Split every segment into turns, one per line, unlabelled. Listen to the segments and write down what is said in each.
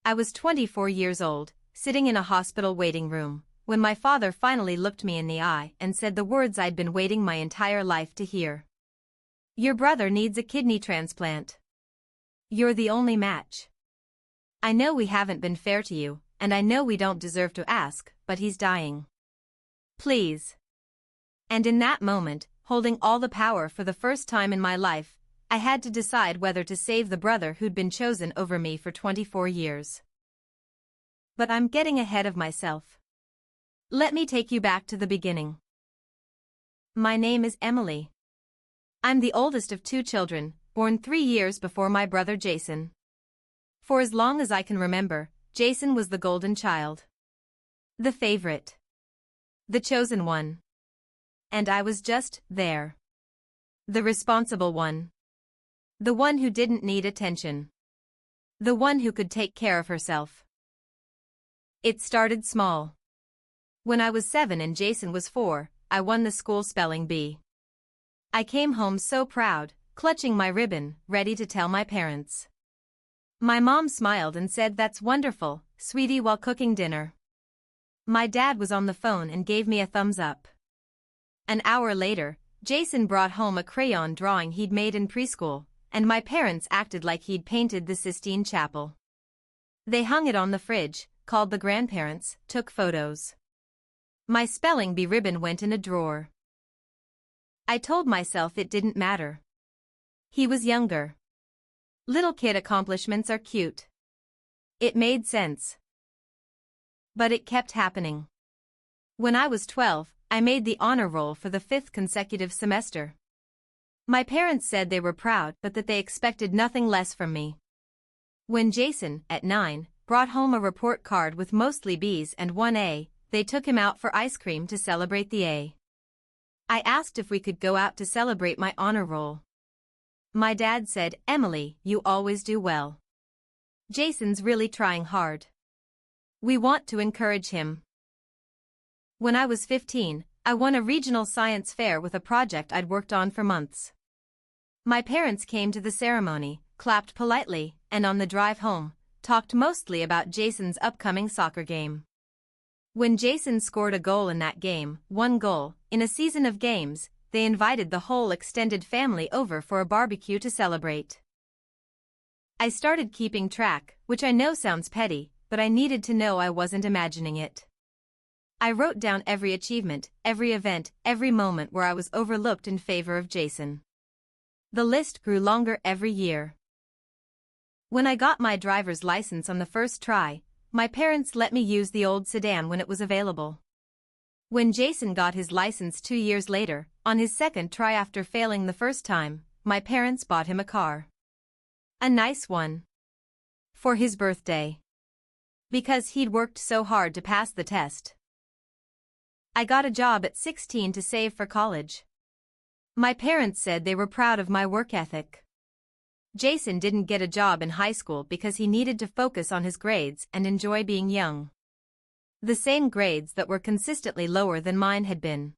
I was 24 years old, sitting in a hospital waiting room, when my father finally looked me in the eye and said the words I'd been waiting my entire life to hear. Your brother needs a kidney transplant. You're the only match. I know we haven't been fair to you, and I know we don't deserve to ask, but he's dying. Please. And in that moment, holding all the power for the first time in my life, I had to decide whether to save the brother who'd been chosen over me for 24 years. But I'm getting ahead of myself. Let me take you back to the beginning. My name is Emily. I'm the oldest of 2 children, born 3 years before my brother Jason. For as long as I can remember, Jason was the golden child. The favorite. The chosen one. And I was just there. The responsible one. The one who didn't need attention. The one who could take care of herself. It started small. When I was 7 and Jason was 4, I won the school spelling bee. I came home so proud, clutching my ribbon, ready to tell my parents. My mom smiled and said, "That's wonderful, sweetie," while cooking dinner. My dad was on the phone and gave me a thumbs up. An hour later, Jason brought home a crayon drawing he'd made in preschool, and my parents acted like he'd painted the Sistine Chapel. They hung it on the fridge, called the grandparents, took photos. My spelling bee ribbon went in a drawer. I told myself it didn't matter. He was younger. Little kid accomplishments are cute. It made sense. But it kept happening. When I was 12, I made the honor roll for the 5th consecutive semester. My parents said they were proud but that they expected nothing less from me. When Jason, at 9, brought home a report card with mostly B's and 1 A, they took him out for ice cream to celebrate the A. I asked if we could go out to celebrate my honor roll. My dad said, "Emily, you always do well. Jason's really trying hard. We want to encourage him." When I was 15, I won a regional science fair with a project I'd worked on for months. My parents came to the ceremony, clapped politely, and on the drive home, talked mostly about Jason's upcoming soccer game. When Jason scored a goal in that game, 1 goal, in a season of games, they invited the whole extended family over for a barbecue to celebrate. I started keeping track, which I know sounds petty, but I needed to know I wasn't imagining it. I wrote down every achievement, every event, every moment where I was overlooked in favor of Jason. The list grew longer every year. When I got my driver's license on the first try, my parents let me use the old sedan when it was available. When Jason got his license 2 years later, on his second try after failing the first time, my parents bought him a car. A nice one. For his birthday. Because he'd worked so hard to pass the test. I got a job at 16 to save for college. My parents said they were proud of my work ethic. Jason didn't get a job in high school because he needed to focus on his grades and enjoy being young. The same grades that were consistently lower than mine had been.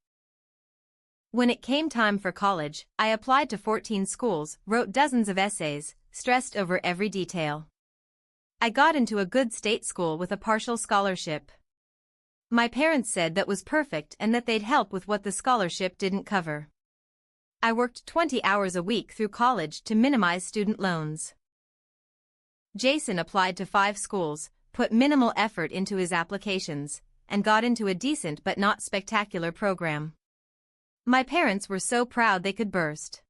When it came time for college, I applied to 14 schools, wrote dozens of essays, stressed over every detail. I got into a good state school with a partial scholarship. My parents said that was perfect and that they'd help with what the scholarship didn't cover. I worked 20 hours a week through college to minimize student loans. Jason applied to 5 schools, put minimal effort into his applications, and got into a decent but not spectacular program. My parents were so proud they could burst.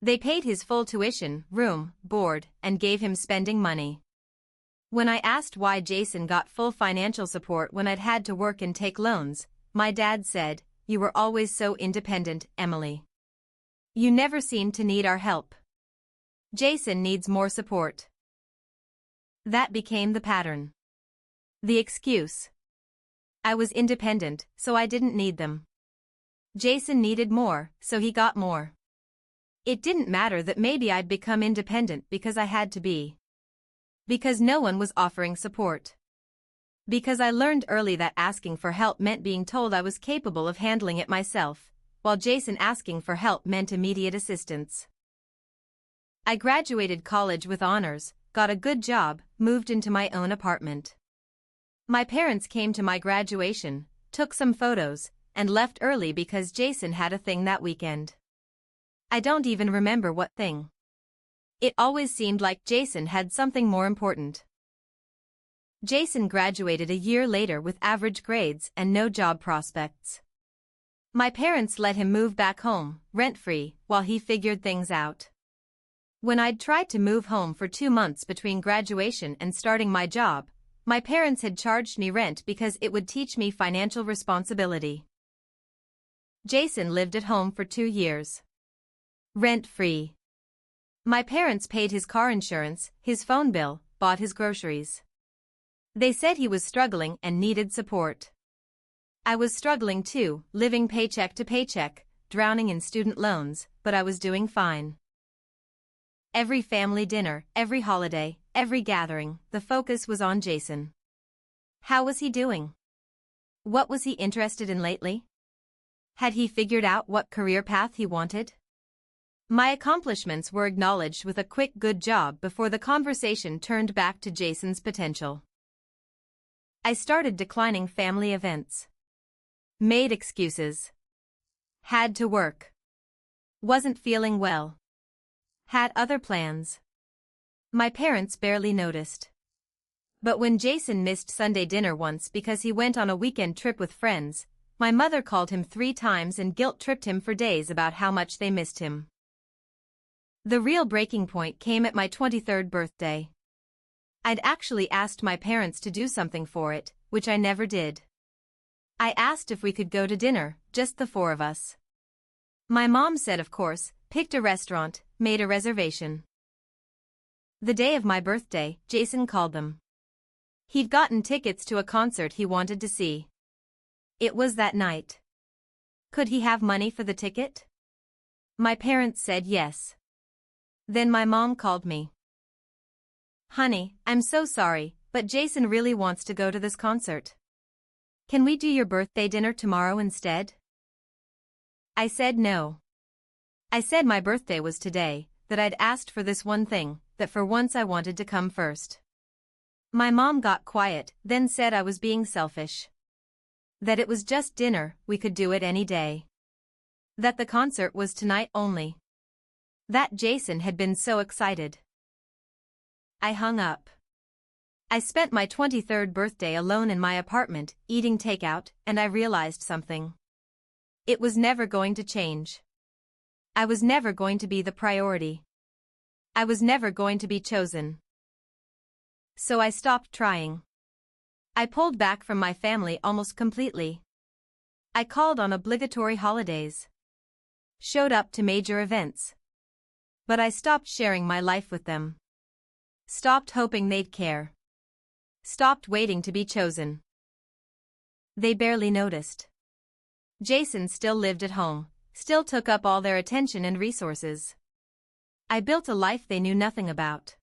They paid his full tuition, room, board, and gave him spending money. When I asked why Jason got full financial support when I'd had to work and take loans, my dad said, "You were always so independent, Emily. You never seemed to need our help. Jason needs more support." That became the pattern. The excuse. I was independent, so I didn't need them. Jason needed more, so he got more. It didn't matter that maybe I'd become independent because I had to be. Because no one was offering support. Because I learned early that asking for help meant being told I was capable of handling it myself, while Jason asking for help meant immediate assistance. I graduated college with honors, got a good job, moved into my own apartment. My parents came to my graduation, took some photos, and left early because Jason had a thing that weekend. I don't even remember what thing. It always seemed like Jason had something more important. Jason graduated a year later with average grades and no job prospects. My parents let him move back home, rent-free, while he figured things out. When I'd tried to move home for 2 months between graduation and starting my job, my parents had charged me rent because it would teach me financial responsibility. Jason lived at home for 2 years. Rent-free. My parents paid his car insurance, his phone bill, bought his groceries. They said he was struggling and needed support. I was struggling too, living paycheck to paycheck, drowning in student loans, but I was doing fine. Every family dinner, every holiday, every gathering, the focus was on Jason. How was he doing? What was he interested in lately? Had he figured out what career path he wanted? My accomplishments were acknowledged with a quick good job before the conversation turned back to Jason's potential. I started declining family events. Made excuses. Had to work. Wasn't feeling well. Had other plans. My parents barely noticed. But when Jason missed Sunday dinner once because he went on a weekend trip with friends, my mother called him 3 times and guilt-tripped him for days about how much they missed him. The real breaking point came at my 23rd birthday. I'd actually asked my parents to do something for it, which I never did. I asked if we could go to dinner, just the 4 of us. My mom said of course, picked a restaurant, made a reservation. The day of my birthday, Jason called them. He'd gotten tickets to a concert he wanted to see. It was that night. Could he have money for the ticket? My parents said yes. Then my mom called me. Honey, I'm so sorry, but Jason really wants to go to this concert. Can we do your birthday dinner tomorrow instead? I said no. I said my birthday was today, that I'd asked for this one thing, that for once I wanted to come first. My mom got quiet, then said I was being selfish. That it was just dinner, we could do it any day. That the concert was tonight only. That Jason had been so excited. I hung up. I spent my 23rd birthday alone in my apartment, eating takeout, and I realized something. It was never going to change. I was never going to be the priority. I was never going to be chosen. So I stopped trying. I pulled back from my family almost completely. I called on obligatory holidays. Showed up to major events. But I stopped sharing my life with them. Stopped hoping they'd care. Stopped waiting to be chosen. They barely noticed. Jason still lived at home, still took up all their attention and resources. I built a life they knew nothing about.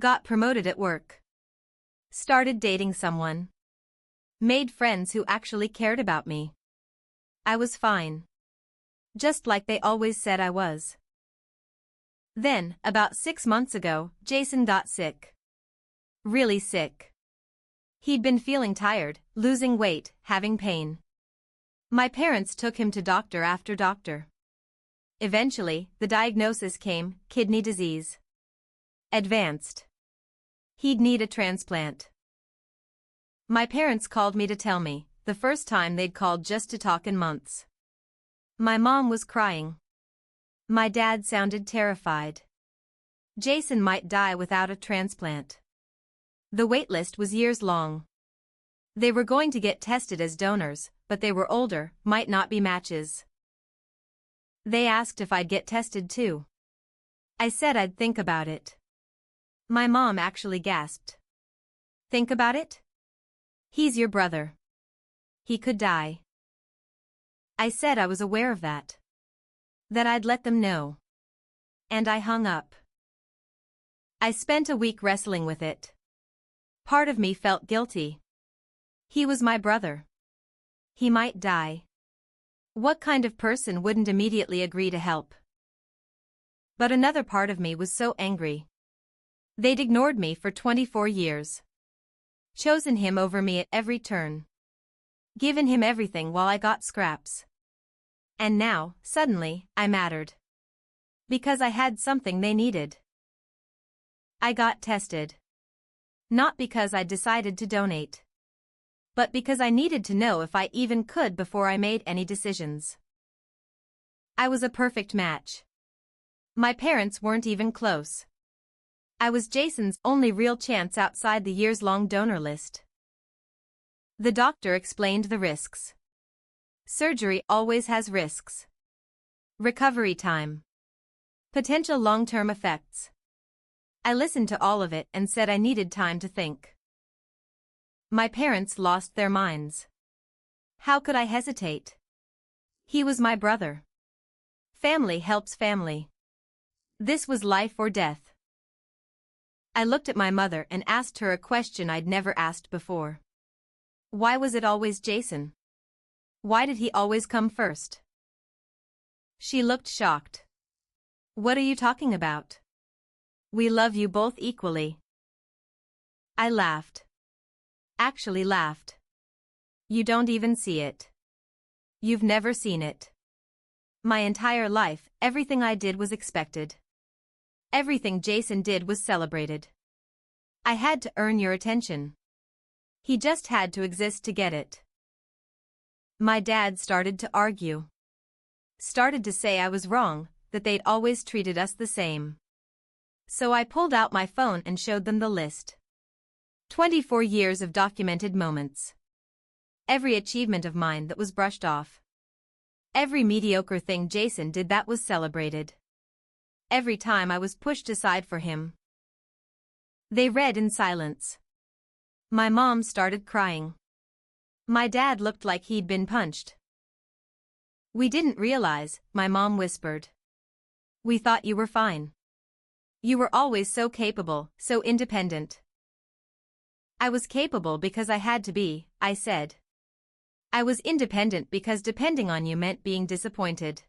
Got promoted at work. Started dating someone. Made friends who actually cared about me. I was fine. Just like they always said I was. Then, about 6 months ago, Jason got sick. Really sick. He'd been feeling tired, losing weight, having pain. My parents took him to doctor after doctor. Eventually, the diagnosis came, kidney disease. Advanced. He'd need a transplant. My parents called me to tell me, the first time they'd called just to talk in months. My mom was crying. My dad sounded terrified. Jason might die without a transplant. The wait list was years long. They were going to get tested as donors, but they were older, might not be matches. They asked if I'd get tested too. I said I'd think about it. My mom actually gasped. Think about it? He's your brother. He could die. I said I was aware of that. That I'd let them know. And I hung up. I spent a week wrestling with it. Part of me felt guilty. He was my brother. He might die. What kind of person wouldn't immediately agree to help? But another part of me was so angry. They'd ignored me for 24 years. Chosen him over me at every turn. Given him everything while I got scraps. And now, suddenly, I mattered. Because I had something they needed. I got tested. Not because I decided to donate. But because I needed to know if I even could before I made any decisions. I was a perfect match. My parents weren't even close. I was Jason's only real chance outside the years-long donor list. The doctor explained the risks. Surgery always has risks. Recovery time. Potential long-term effects. I listened to all of it and said I needed time to think. My parents lost their minds. How could I hesitate? He was my brother. Family helps family. This was life or death. I looked at my mother and asked her a question I'd never asked before. Why was it always Jason? Why did he always come first? She looked shocked. What are you talking about? We love you both equally. I laughed. Actually laughed. You don't even see it. You've never seen it. My entire life, everything I did was expected. Everything Jason did was celebrated. I had to earn your attention. He just had to exist to get it. My dad started to argue. Started to say I was wrong, that they'd always treated us the same. So I pulled out my phone and showed them the list. 24 years of documented moments. Every achievement of mine that was brushed off. Every mediocre thing Jason did that was celebrated. Every time I was pushed aside for him. They read in silence. My mom started crying. My dad looked like he'd been punched. We didn't realize, my mom whispered. We thought you were fine. You were always so capable, so independent. I was capable because I had to be, I said. I was independent because depending on you meant being disappointed.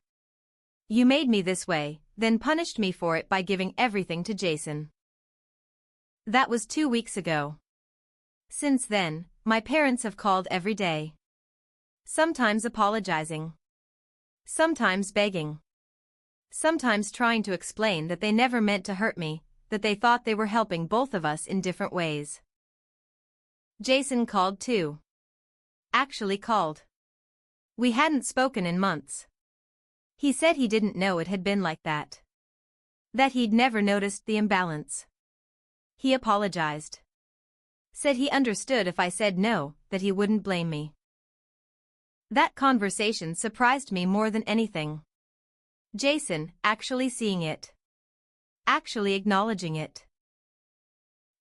You made me this way, then punished me for it by giving everything to Jason. That was 2 weeks ago. Since then, my parents have called every day. Sometimes apologizing. Sometimes begging. Sometimes trying to explain that they never meant to hurt me, that they thought they were helping both of us in different ways. Jason called too. Actually called. We hadn't spoken in months. He said he didn't know it had been like that. That he'd never noticed the imbalance. He apologized. Said he understood if I said no, that he wouldn't blame me. That conversation surprised me more than anything. Jason actually seeing it. Actually acknowledging it.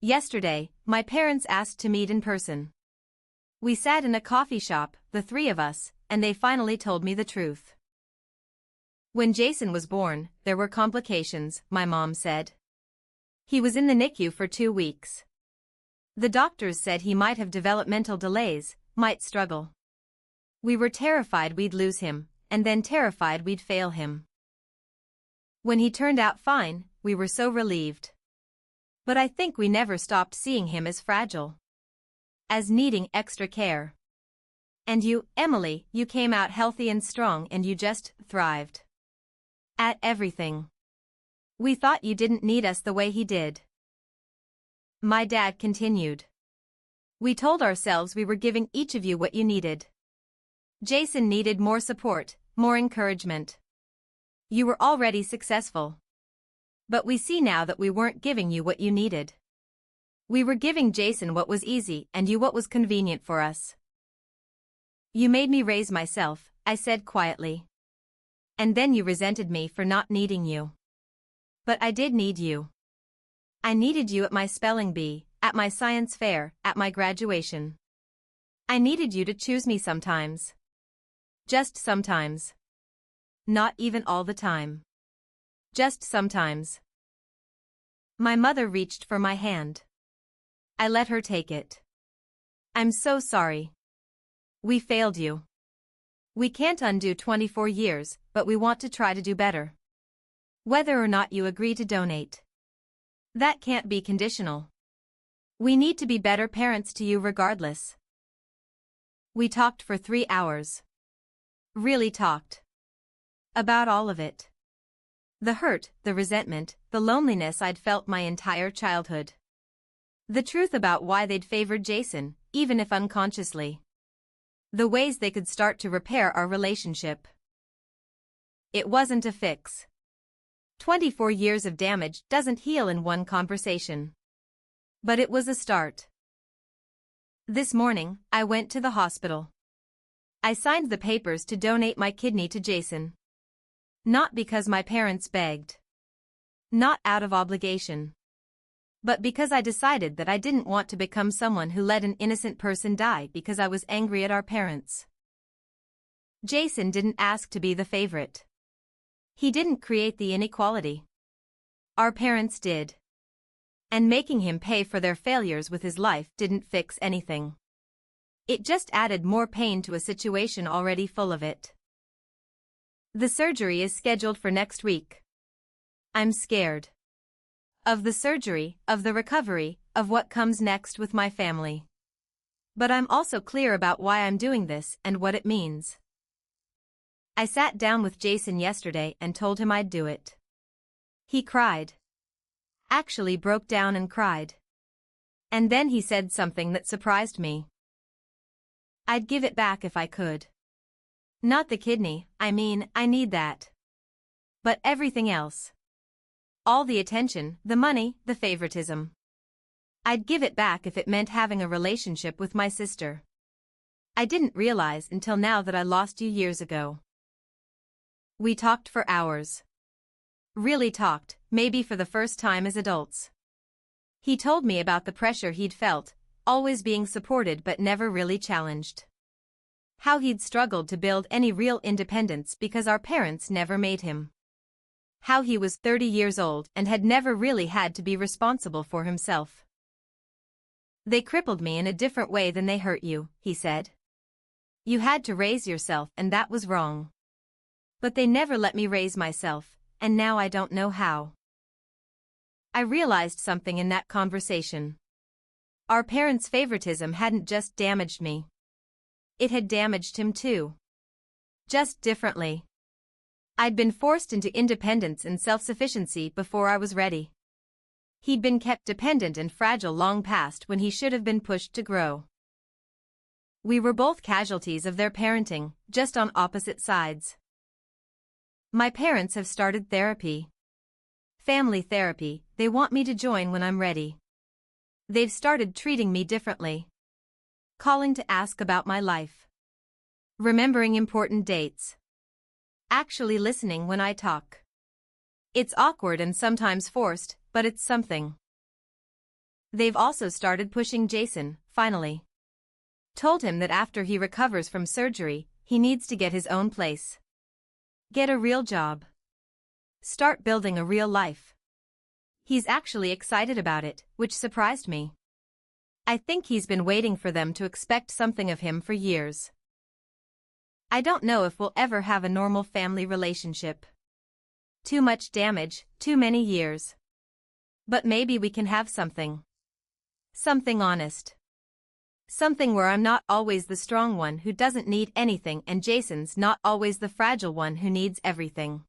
Yesterday, my parents asked to meet in person. We sat in a coffee shop, the three of us, and they finally told me the truth. When Jason was born, there were complications, my mom said. He was in the NICU for 2 weeks. The doctors said he might have developmental delays, might struggle. We were terrified we'd lose him, and then terrified we'd fail him. When he turned out fine, we were so relieved. But I think we never stopped seeing him as fragile. As needing extra care. And you, Emily, you came out healthy and strong and you just thrived. At everything. We thought you didn't need us the way he did. My dad continued. We told ourselves we were giving each of you what you needed. Jason needed more support, more encouragement. You were already successful. But we see now that we weren't giving you what you needed. We were giving Jason what was easy and you what was convenient for us. You made me raise myself, I said quietly. And then you resented me for not needing you. But I did need you. I needed you at my spelling bee, at my science fair, at my graduation. I needed you to choose me sometimes. Just sometimes. Not even all the time. Just sometimes. My mother reached for my hand. I let her take it. I'm so sorry. We failed you. We can't undo 24 years, but we want to try to do better. Whether or not you agree to donate. That can't be conditional. We need to be better parents to you regardless. We talked for 3 hours. Really talked. About all of it. The hurt, the resentment, the loneliness I'd felt my entire childhood. The truth about why they'd favored Jason, even if unconsciously. The ways they could start to repair our relationship. It wasn't a fix. 24 years of damage doesn't heal in one conversation. But it was a start. This morning, I went to the hospital. I signed the papers to donate my kidney to Jason. Not because my parents begged. Not out of obligation. But because I decided that I didn't want to become someone who let an innocent person die because I was angry at our parents. Jason didn't ask to be the favorite. He didn't create the inequality. Our parents did. And making him pay for their failures with his life didn't fix anything. It just added more pain to a situation already full of it. The surgery is scheduled for next week. I'm scared. Of the surgery, of the recovery, of what comes next with my family. But I'm also clear about why I'm doing this and what it means. I sat down with Jason yesterday and told him I'd do it. He cried. Actually broke down and cried. And then he said something that surprised me. I'd give it back if I could. Not the kidney, I mean, I need that. But everything else. All the attention, the money, the favoritism. I'd give it back if it meant having a relationship with my sister. I didn't realize until now that I lost you years ago. We talked for hours. Really talked, maybe for the first time as adults. He told me about the pressure he'd felt, always being supported but never really challenged. How he'd struggled to build any real independence because our parents never made him. How he was 30 years old and had never really had to be responsible for himself. They crippled me in a different way than they hurt you, he said. You had to raise yourself and that was wrong. But they never let me raise myself, and now I don't know how. I realized something in that conversation. Our parents' favoritism hadn't just damaged me. It had damaged him too. Just differently. I'd been forced into independence and self-sufficiency before I was ready. He'd been kept dependent and fragile long past when he should have been pushed to grow. We were both casualties of their parenting, just on opposite sides. My parents have started therapy. Family therapy, they want me to join when I'm ready. They've started treating me differently. Calling to ask about my life. Remembering important dates. Actually listening when I talk. It's awkward and sometimes forced, but it's something. They've also started pushing Jason, finally. Told him that after he recovers from surgery, he needs to get his own place. Get a real job. Start building a real life. He's actually excited about it, which surprised me. I think he's been waiting for them to expect something of him for years. I don't know if we'll ever have a normal family relationship. Too much damage, too many years. But maybe we can have something. Something honest. Something where I'm not always the strong one who doesn't need anything and Jason's not always the fragile one who needs everything.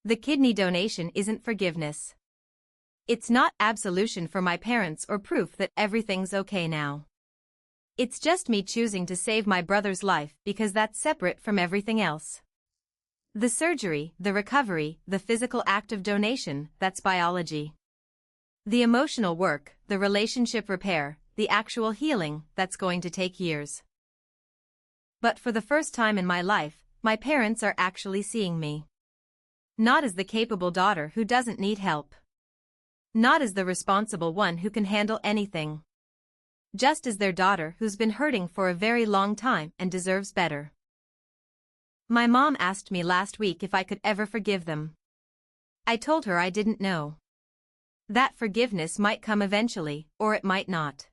The kidney donation isn't forgiveness. It's not absolution for my parents or proof that everything's okay now. It's just me choosing to save my brother's life because that's separate from everything else. The surgery, the recovery, the physical act of donation, that's biology. The emotional work, the relationship repair, the actual healing, that's going to take years. But for the first time in my life, my parents are actually seeing me. Not as the capable daughter who doesn't need help. Not as the responsible one who can handle anything. Just as their daughter who's been hurting for a very long time and deserves better. My mom asked me last week if I could ever forgive them. I told her I didn't know. That forgiveness might come eventually, or it might not.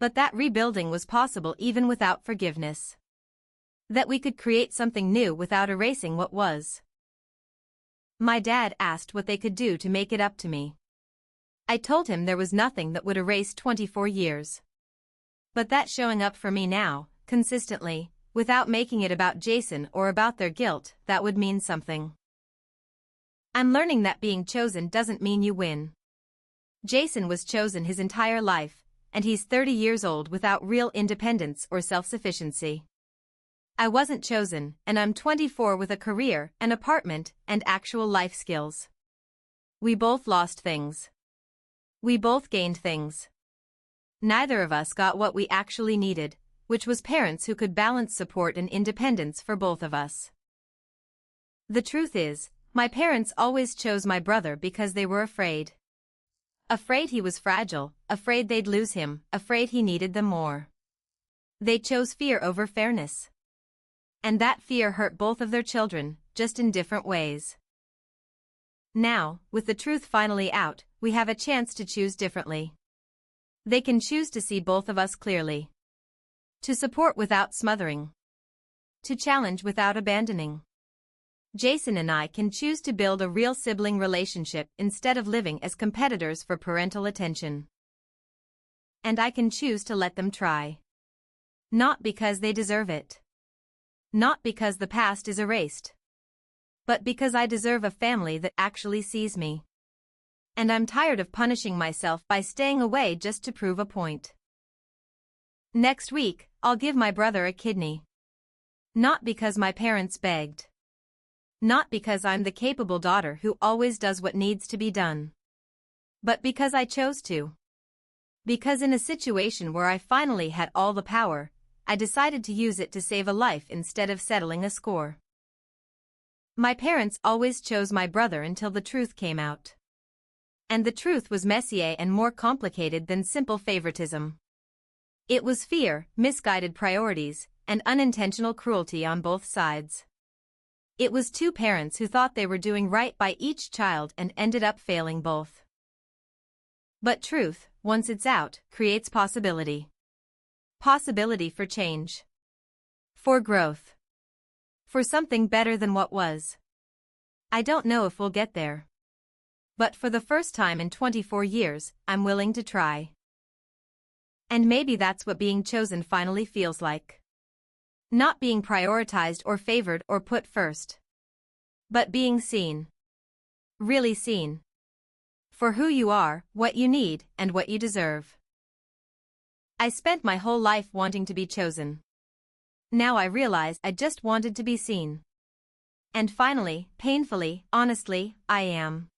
But that rebuilding was possible even without forgiveness. That we could create something new without erasing what was. My dad asked what they could do to make it up to me. I told him there was nothing that would erase 24 years. But that showing up for me now, consistently, without making it about Jason or about their guilt, that would mean something. I'm learning that being chosen doesn't mean you win. Jason was chosen his entire life, and he's 30 years old without real independence or self-sufficiency. I wasn't chosen, and I'm 24 with a career, an apartment, and actual life skills. We both lost things. We both gained things. Neither of us got what we actually needed, which was parents who could balance support and independence for both of us. The truth is, my parents always chose my brother because they were afraid. Afraid he was fragile, afraid they'd lose him, afraid he needed them more. They chose fear over fairness. And that fear hurt both of their children, just in different ways. Now, with the truth finally out, we have a chance to choose differently. They can choose to see both of us clearly. To support without smothering. To challenge without abandoning. Jason and I can choose to build a real sibling relationship instead of living as competitors for parental attention. And I can choose to let them try. Not because they deserve it. Not because the past is erased. But because I deserve a family that actually sees me. And I'm tired of punishing myself by staying away just to prove a point. Next week, I'll give my brother a kidney. Not because my parents begged. Not because I'm the capable daughter who always does what needs to be done. But because I chose to. Because in a situation where I finally had all the power, I decided to use it to save a life instead of settling a score. My parents always chose my brother until the truth came out. And the truth was messier and more complicated than simple favoritism. It was fear, misguided priorities, and unintentional cruelty on both sides. It was two parents who thought they were doing right by each child and ended up failing both. But truth, once it's out, creates possibility. Possibility for change. For growth. For something better than what was. I don't know if we'll get there. But for the first time in 24 years, I'm willing to try. And maybe that's what being chosen finally feels like. Not being prioritized or favored or put first. But being seen. Really seen. For who you are, what you need, and what you deserve. I spent my whole life wanting to be chosen. Now I realize I just wanted to be seen. And finally, painfully, honestly, I am.